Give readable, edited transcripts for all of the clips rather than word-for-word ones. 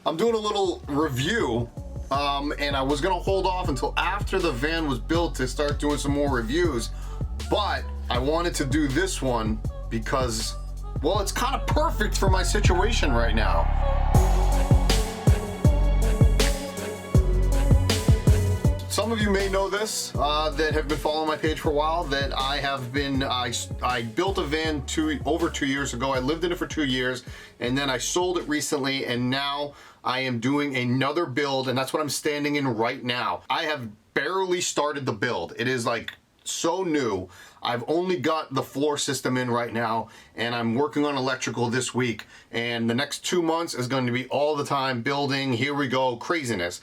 I'm doing a little review, and I was gonna hold off until after the van was built to start doing some more reviews, but I wanted to do this one because, well, it's kind of perfect for my situation right now. Some of you may know this that have been following my page for a while, that I built a van over 2 years ago. I lived in it for 2 years, and then I sold it recently, and now I am doing another build, and that's what I'm standing in right now. I have barely started the build. It is like so new. I've only got the floor system in right now, and I'm working on electrical this week, and the next 2 months is going to be all the time building, here we go, craziness.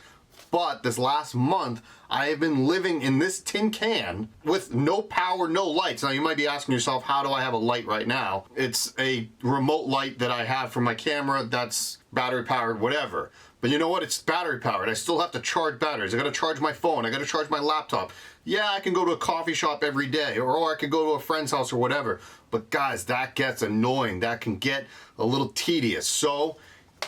But this last month, I have been living in this tin can with no power, no lights. Now you might be asking yourself, how do I have a light right now? It's a remote light that I have for my camera that's battery powered, whatever. But you know what? It's battery powered. I still have to charge batteries. I gotta charge my phone. I gotta charge my laptop. Yeah, I can go to a coffee shop every day, or I could go to a friend's house or whatever. But guys, that gets annoying. That can get a little tedious. So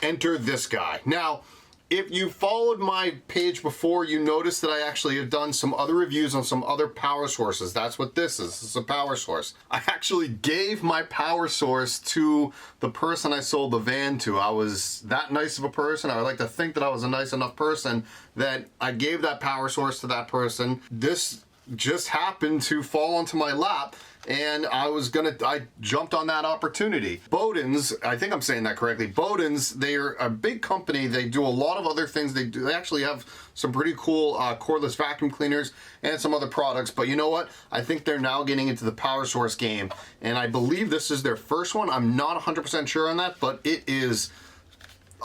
enter this guy. Now, if you followed my page before, you noticed that I actually have done some other reviews on some other power sources. That's what this is. This is a power source. I actually gave my power source to the person I sold the van to. I was that nice of a person. I would like to think that I was a nice enough person that I gave that power source to that person. This just happened to fall onto my lap, and I jumped on that opportunity. Beaudens, I think I'm saying that correctly. Beaudens, they're a big company. They do a lot of other things. They actually have some pretty cool cordless vacuum cleaners and some other products. But you know what? I think they're now getting into the power source game, and I believe this is their first one. I'm not 100% sure on that, but it is.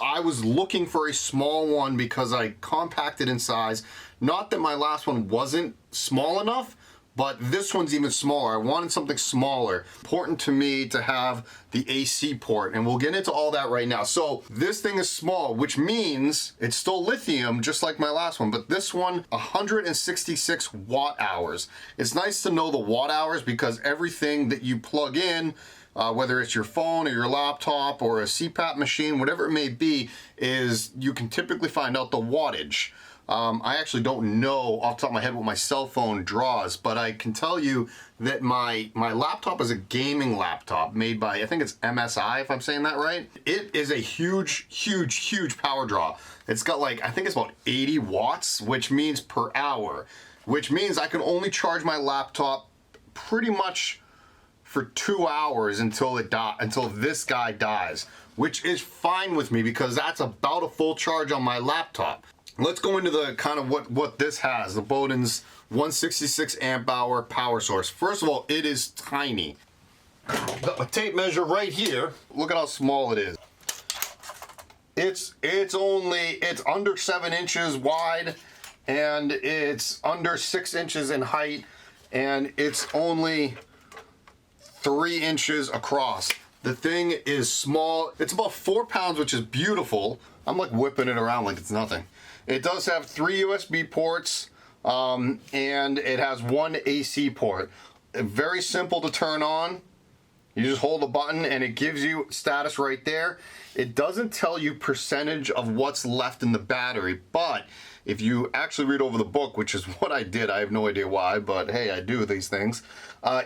I was looking for a small one because I compacted in size. Not that my last one wasn't small enough, but this one's even smaller. I wanted something smaller. Important to me to have the AC port, and we'll get into all that right now. So this thing is small, which means it's still lithium, just like my last one, but this one, 166 watt hours. It's nice to know the watt hours because everything that you plug in, whether it's your phone or your laptop or a CPAP machine, whatever it may be, is you can typically find out the wattage. I actually don't know off the top of my head what my cell phone draws, but I can tell you that my laptop is a gaming laptop made by, I think it's MSI, if I'm saying that right. It is a huge, huge, huge power draw. It's got like, I think it's about 80 watts, which means per hour, which means I can only charge my laptop pretty much for 2 hours until this guy dies, which is fine with me because that's about a full charge on my laptop. Let's go into the kind of what this has, the Beaudens 166 amp hour power source. First of all, it is tiny. A tape measure right here, look at how small it is. It's under 7 inches wide, and it's under 6 inches in height, and it's only 3 inches across. The thing is small. It's about 4 pounds, which is beautiful. I'm like whipping it around like it's nothing. It does have 3 USB ports, and it has 1 AC port. Very simple to turn on. You just hold the button and it gives you status right there. It doesn't tell you percentage of what's left in the battery, but if you actually read over the book, which is what I did, I have no idea why, but hey, I do these things.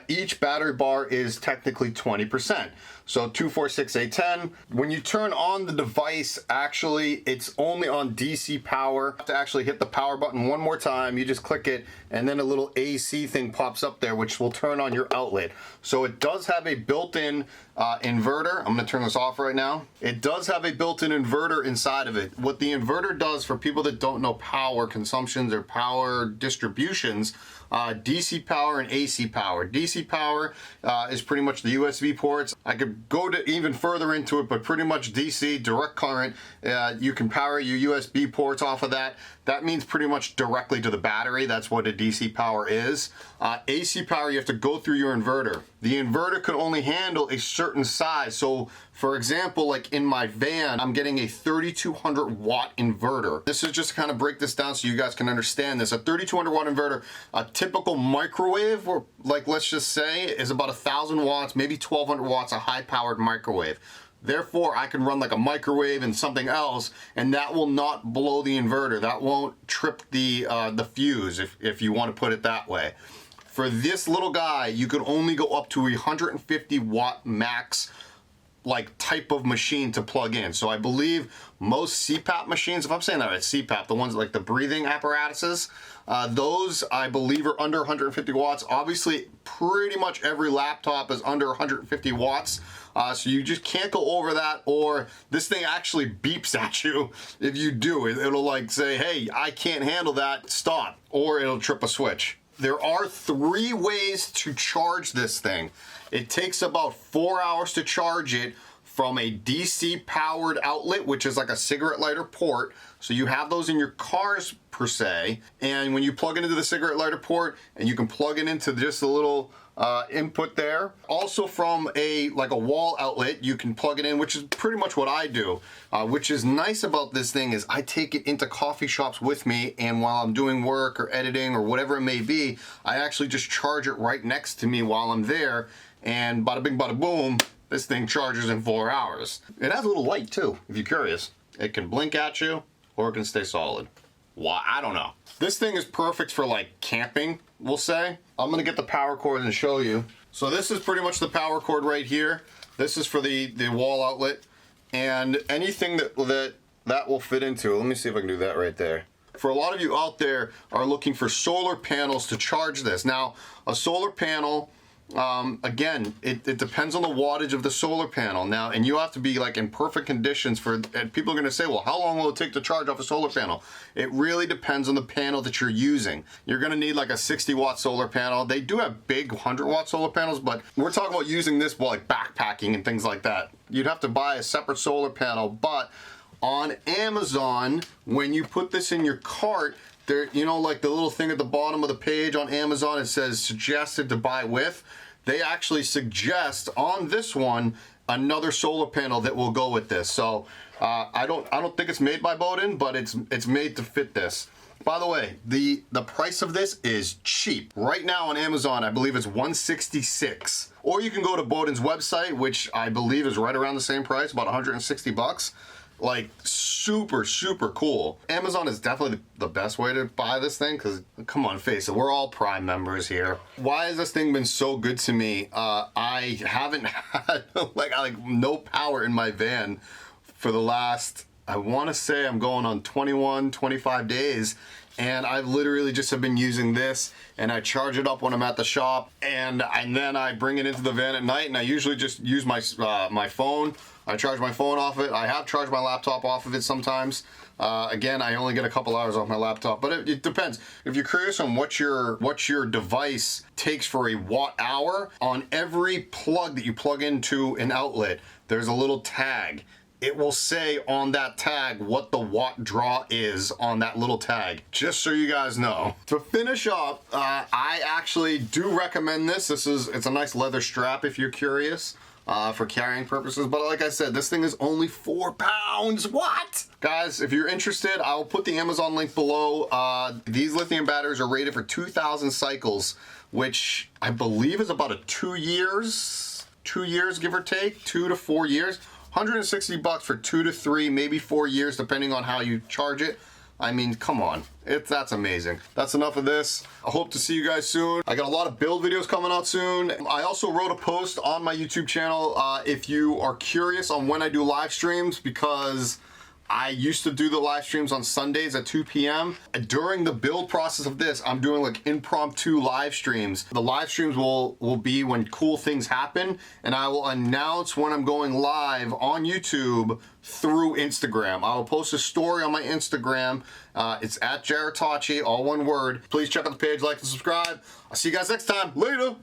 Each battery bar is technically 20%. So 2, 4, 6, 8, 10. When you turn on the device, actually, it's only on DC power. You have to actually hit the power button one more time. You just click it, and then a little AC thing pops up there, which will turn on your outlet. So it does have a built-in inverter. I'm gonna turn this off right now. It does have a built-in inverter inside of it. What the inverter does, for people that don't know power consumptions or power distributions, DC power and AC power. DC power is pretty much the USB ports. I could go to even further into it, but pretty much DC, direct current. You can power your USB ports off of that. That means pretty much directly to the battery. That's what a DC power is. AC power, you have to go through your inverter. The inverter could only handle a certain size. So for example, like in my van, I'm getting a 3200 watt inverter. This is just to kind of break this down so you guys can understand this. A 3200 watt inverter, a typical microwave, or like let's just say, is about 1000 watts, maybe 1200 watts, a high powered microwave. Therefore, I can run like a microwave and something else, and that will not blow the inverter. That won't trip the fuse, if you want to put it that way. For this little guy, you can only go up to a 150 watt max like type of machine to plug in. So I believe most CPAP machines, if I'm saying that right, CPAP, the ones like the breathing apparatuses, those I believe are under 150 watts. Obviously, pretty much every laptop is under 150 watts. So you just can't go over that, or this thing actually beeps at you if you do. It'll like say, hey, I can't handle that, stop, or it'll trip a switch. There are 3 ways to charge this thing. It takes about 4 hours to charge it from a DC powered outlet, which is like a cigarette lighter port. So you have those in your cars per se. And when you plug it into the cigarette lighter port, and you can plug it into just a little input there. Also from a wall outlet, you can plug it in, which is pretty much what I do. Which is nice about this thing is I take it into coffee shops with me, and while I'm doing work or editing or whatever it may be, I actually just charge it right next to me while I'm there, and bada bing bada boom, this thing charges in 4 hours. It has a little light too, if you're curious. It can blink at you, or it can stay solid. Why? I don't know. This thing is perfect for like camping, we'll say. I'm gonna get the power cord and show you. So this is pretty much the power cord right here. This is for the wall outlet, and anything that will fit into. Let me see if I can do that right there. For a lot of you out there are looking for solar panels to charge this. Now, a solar panel, again, it depends on the wattage of the solar panel. Now, and you have to be like in perfect conditions and people are gonna say, well, how long will it take to charge off a solar panel? It really depends on the panel that you're using. You're gonna need like a 60 watt solar panel. They do have big 100 watt solar panels, but we're talking about using this while like backpacking and things like that. You'd have to buy a separate solar panel, but on Amazon, when you put this in your cart, there, you know, like the little thing at the bottom of the page on Amazon, it says suggested to buy with. They actually suggest on this one another solar panel that will go with this. So I don't think it's made by Beaudens, but it's made to fit this. By the way, the price of this is cheap. Right now on Amazon, I believe it's $166. Or you can go to Beaudens' website, which I believe is right around the same price, about 160 bucks. Like super, super cool. Amazon is definitely the best way to buy this thing, because come on, face it, we're all Prime members here. Why has this thing been so good to me? I haven't had like no power in my van for the last, I want to say I'm going on 21, 25 days. And I literally just have been using this, and I charge it up when I'm at the shop, and then I bring it into the van at night, and I usually just use my phone. I charge my phone off it. I have charged my laptop off of it sometimes. Again, I only get a couple hours off my laptop, but it depends. If you're curious on what your device takes for a watt hour, on every plug that you plug into an outlet, there's a little tag. It will say on that tag what the watt draw is on that little tag, just so you guys know. To finish up, I actually do recommend this. It's a nice leather strap if you're curious. For carrying purposes, but like I said, this thing is only 4 pounds. What? Guys, if you're interested, I'll put the Amazon link below. These lithium batteries are rated for 2,000 cycles, which I believe is about 2 years, give or take, 2 to 4 years. 160 bucks for 2 to 3, maybe 4 years, depending on how you charge it. I mean, come on, that's amazing. That's enough of this. I hope to see you guys soon. I got a lot of build videos coming out soon. I also wrote a post on my YouTube channel if you are curious on when I do live streams, because I used to do the live streams on Sundays at 2 p.m. During the build process of this, I'm doing like impromptu live streams. The live streams will be when cool things happen, and I will announce when I'm going live on YouTube through Instagram. I will post a story on my Instagram. It's at Jared Tachi, all one word. Please check out the page, like and subscribe. I'll see you guys next time. Later.